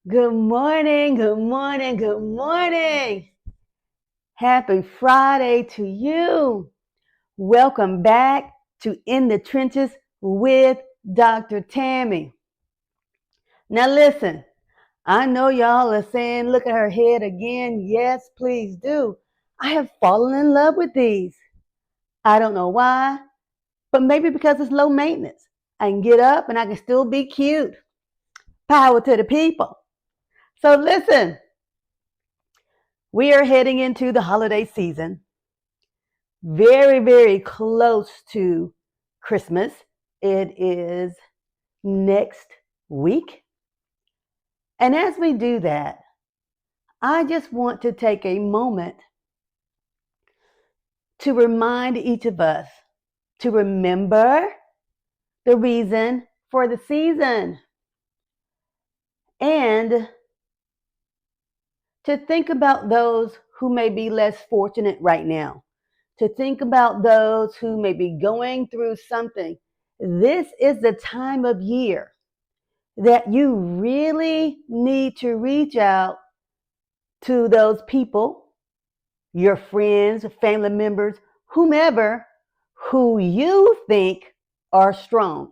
Good morning, good morning, good morning. Happy Friday to you. Welcome back to In the Trenches with Dr. Tammy. Now, listen, I know y'all are saying, look at her head again. Yes, please do. I have fallen in love with these. I don't know why, but maybe because it's low maintenance. I can get up and I can still be cute. Power to the people. So, listen, we are heading into the holiday season. Very, very close to Christmas. It is next week. And as we do that, I just want to take a moment to remind each of us to remember the reason for the season and to think about those who may be less fortunate right now, to think about those who may be going through something. This is the time of year that you really need to reach out to those people, your friends, family members, whomever, who you think are strong.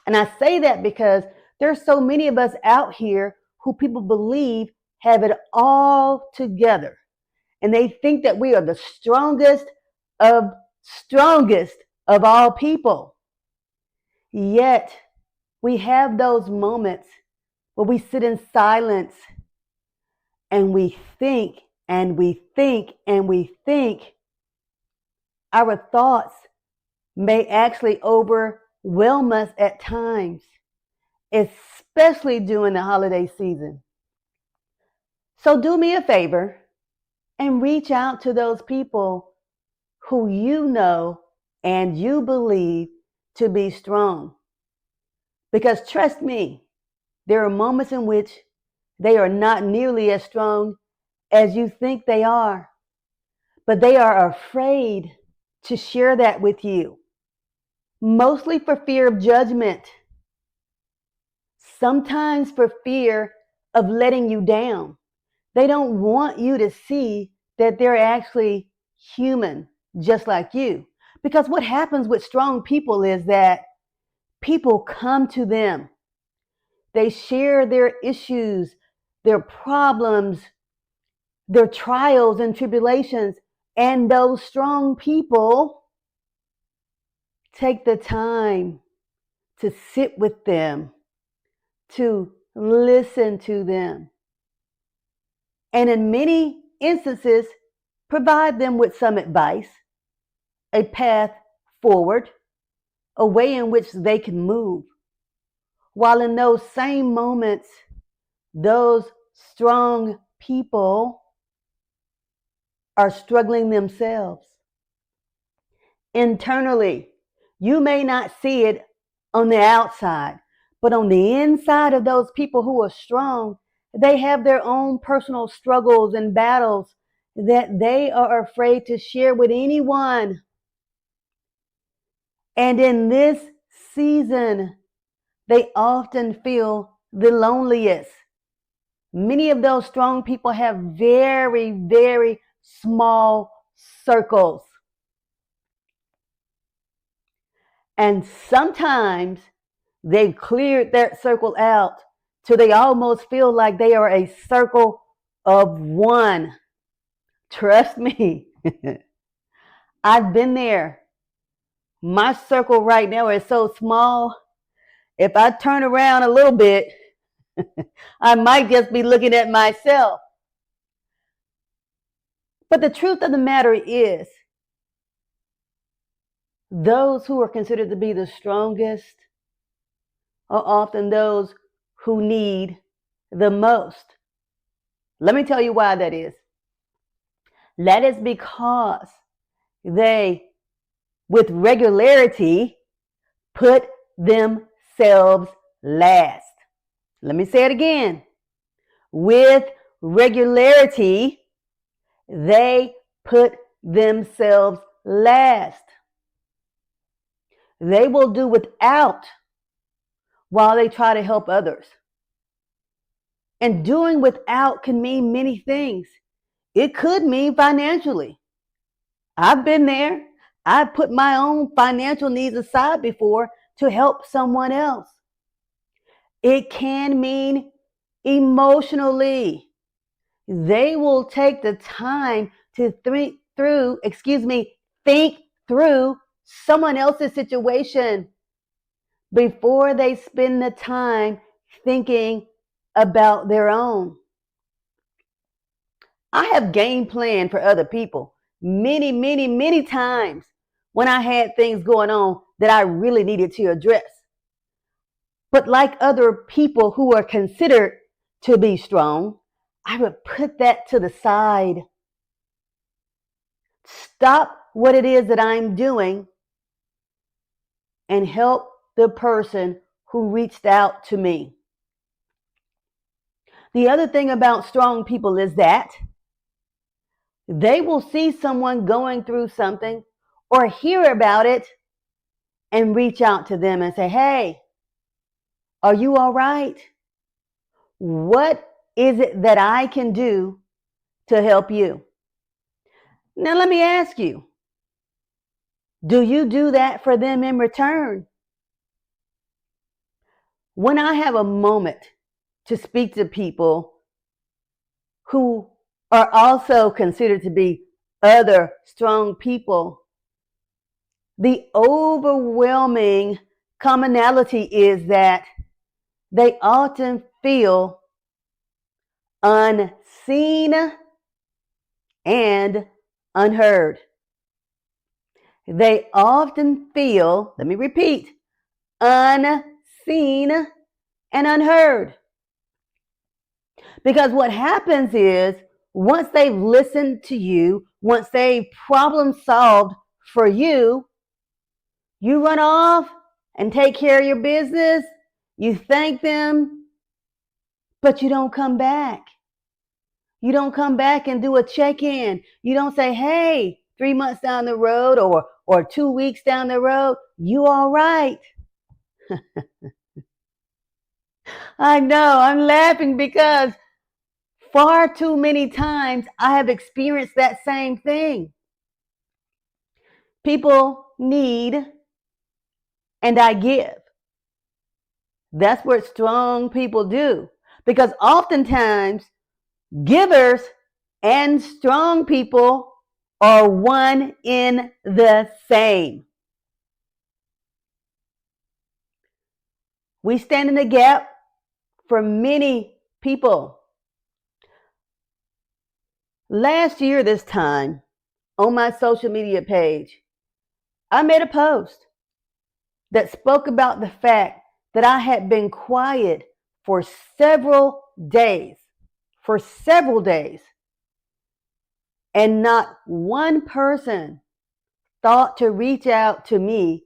And I say that because there's so many of us out here who people believe have it all together. And they think that we are the of strongest of all people. Yet we have those moments where we sit in silence and we think and we think and we think. Our thoughts may actually overwhelm us at times, especially during the holiday season. So do me a favor and reach out to those people who you know and you believe to be strong. Because trust me, there are moments in which they are not nearly as strong as you think they are, but they are afraid to share that with you, mostly for fear of judgment, sometimes for fear of letting you down. They don't want you to see that they're actually human, just like you. Because what happens with strong people is that people come to them, they share their issues, their problems, their trials and tribulations, and those strong people take the time to sit with them, to listen to them, and in many instances, provide them with some advice, a path forward, a way in which they can move. While in those same moments, those strong people are struggling themselves internally. You may not see it on the outside, but on the inside of those people who are strong, they have their own personal struggles and battles that they are afraid to share with anyone. And in this season, they often feel the loneliest. Many of those strong people have very, very small circles. And sometimes they've cleared that circle out till they almost feel like they are a circle of one. Trust me, I've been there. My circle right now is so small. If I turn around a little bit, I might just be looking at myself. But the truth of the matter is, those who are considered to be the strongest are often those who need the most. Let me tell you why that is. That is because they, with regularity, put themselves last. Let me say it again. With regularity, they put themselves last. They will do without while they try to help others. And doing without can mean many things. It could mean financially. I've been there. I've put my own financial needs aside before to help someone else. It can mean emotionally. They will take the time to think through someone else's situation before they spend the time thinking about their own. I have game planned for other people many, many, many times when I had things going on that I really needed to address. But like other people who are considered to be strong, I would put that to the side. Stop what it is that I'm doing and help the person who reached out to me. The other thing about strong people is that they will see someone going through something or hear about it and reach out to them and say, hey, are you all right? What is it that I can do to help you? Now, let me ask you, do you do that for them in return? When I have a moment to speak to people who are also considered to be other strong people, the overwhelming commonality is that they often feel unseen and unheard. They often feel, let me repeat, unseen and unheard. Because what happens is, once they've listened to you, once they've problem solved for you, you run off and take care of your business. You thank them, but you don't come back. You don't come back and do a check-in. You don't say, hey, 3 months down the road or 2 weeks down the road, you all right? I know, I'm laughing because far too many times I have experienced that same thing. People need and I give. That's what strong people do. Because oftentimes givers and strong people are one in the same. We stand in the gap for many people. Last year, this time, on my social media page, I made a post that spoke about the fact that I had been quiet for several days, and not one person thought to reach out to me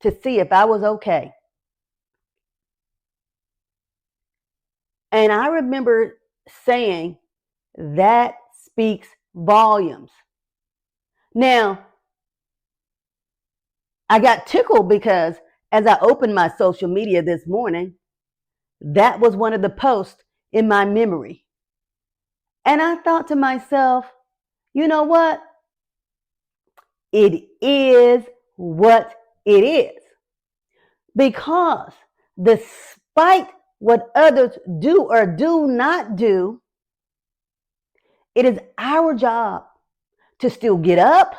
to see if I was okay. And I remember saying, that speaks volumes. Now, I got tickled because as I opened my social media this morning, that was one of the posts in my memory. And I thought to myself, you know what? It is what it is. Because despite what others do or do not do, it is our job to still get up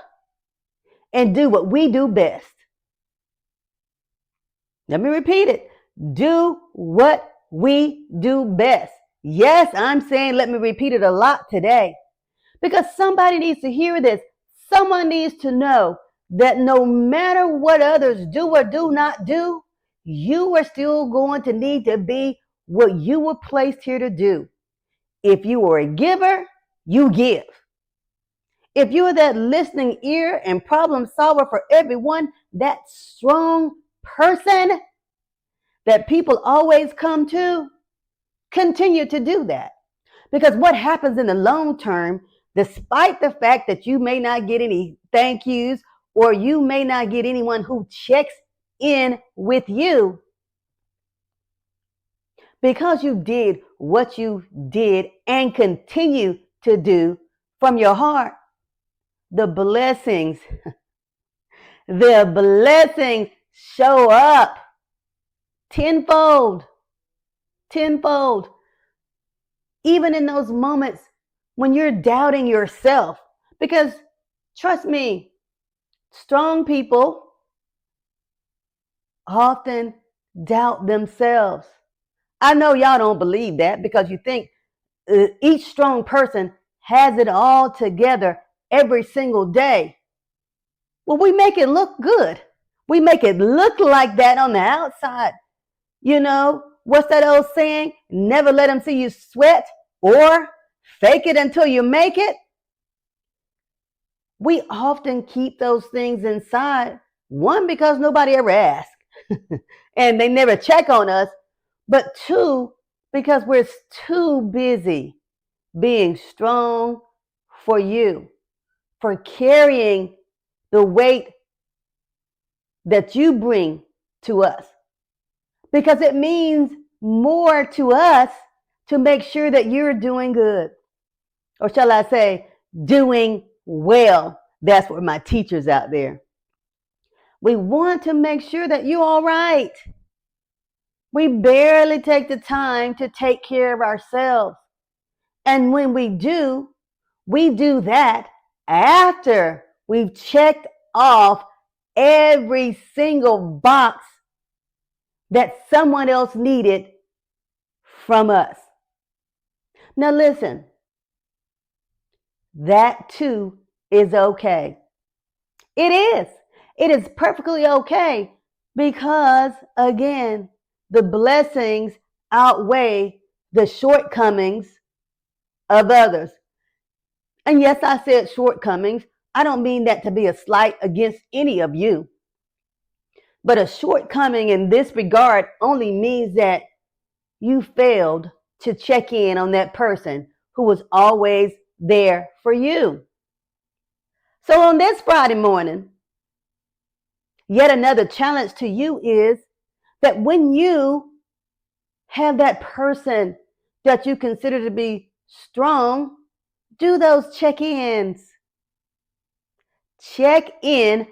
and do what we do best. Let me repeat it. Do what we do best. Yes, I'm saying let me repeat it a lot today because somebody needs to hear this. Someone needs to know that no matter what others do or do not do, you are still going to need to be what you were placed here to do. If you are a giver, you give. If you're that listening ear and problem solver for everyone, that strong person that people always come to, continue to do that. Because what happens in the long term, despite the fact that you may not get any thank yous or you may not get anyone who checks in with you, because you did what you did and continue to do from your heart, the blessings, the blessings show up tenfold, tenfold. Even in those moments when you're doubting yourself. Because trust me, strong people often doubt themselves. I know y'all don't believe that because you think each strong person has it all together every single day. Well, we make it look good. We make it look like that on the outside. You know, what's that old saying? Never let them see you sweat or fake it until you make it. We often keep those things inside. One, because nobody ever asks and they never check on us. But two, because we're too busy being strong for you, for carrying the weight that you bring to us. Because it means more to us to make sure that you're doing good. Or shall I say, doing well. That's for my teachers out there. We want to make sure that you're all right. We barely take the time to take care of ourselves. And when we do that after we've checked off every single box that someone else needed from us. Now listen, that too is okay. It is. It is perfectly okay because, again, the blessings outweigh the shortcomings of others. And yes, I said shortcomings. I don't mean that to be a slight against any of you. But a shortcoming in this regard only means that you failed to check in on that person who was always there for you. So on this Friday morning, yet another challenge to you is that when you have that person that you consider to be strong, do those check-ins. Check in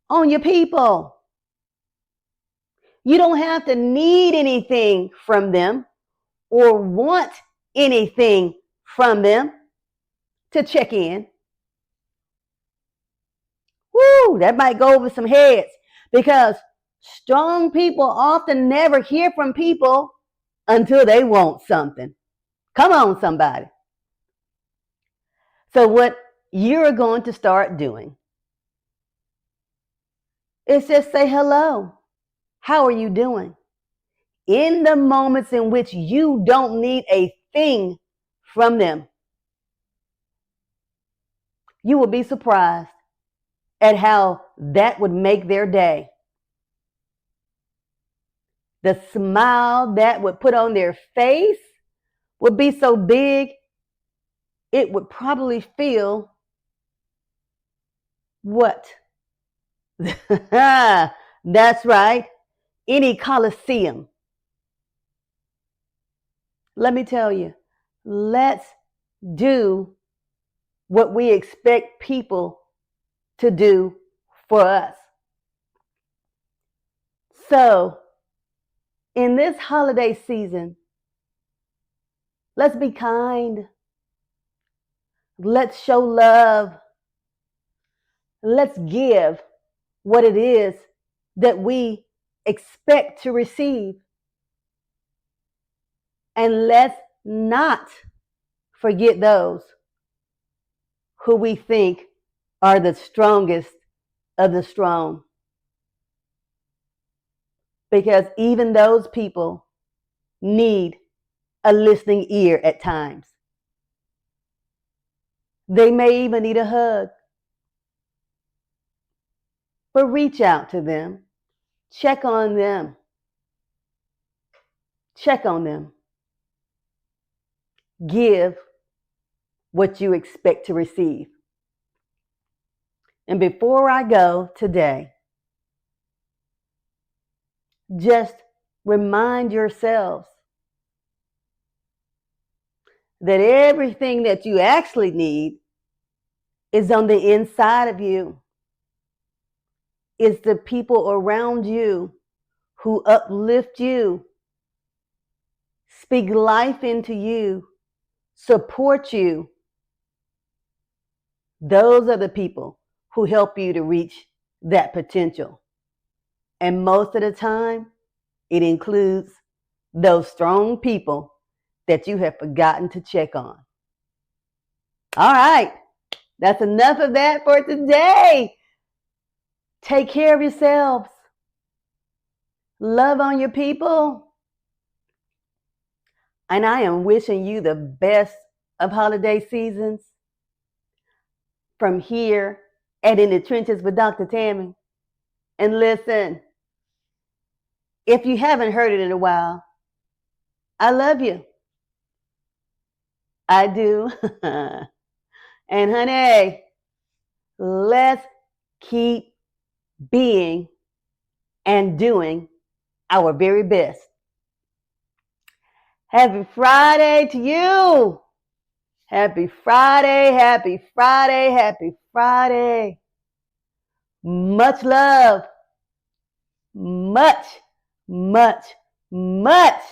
on your people. You don't have to need anything from them or want anything from them to check in. Woo, that might go over some heads because strong people often never hear from people until they want something. Come on, somebody. So what you're going to start doing is just say hello. How are you doing? In the moments in which you don't need a thing from them, you will be surprised at how that would make their day. The smile that would put on their face would be so big, it would probably feel what? That's right, any Coliseum. Let me tell you, let's do what we expect people to do for us. So, in this holiday season, let's be kind. Let's show love. Let's give what it is that we expect to receive. And let's not forget those who we think are the strongest of the strong. Because even those people need a listening ear at times. They may even need a hug. But reach out to them. Check on them. Check on them. Give what you expect to receive. And before I go today, just remind yourselves that everything that you actually need is on the inside of you. It's the people around you who uplift you, speak life into you, support you. Those are the people who help you to reach that potential. And most of the time, it includes those strong people that you have forgotten to check on. All right, that's enough of that for today. Take care of yourselves. Love on your people. And I am wishing you the best of holiday seasons from here at In the Trenches with Dr. Tammy. And listen, if you haven't heard it in a while, I love you. I do. And honey, let's keep being and doing our very best. Happy Friday to you. Happy Friday, happy Friday, happy Friday. Much love. Much, much, much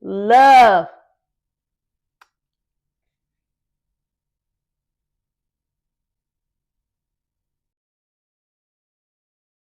love.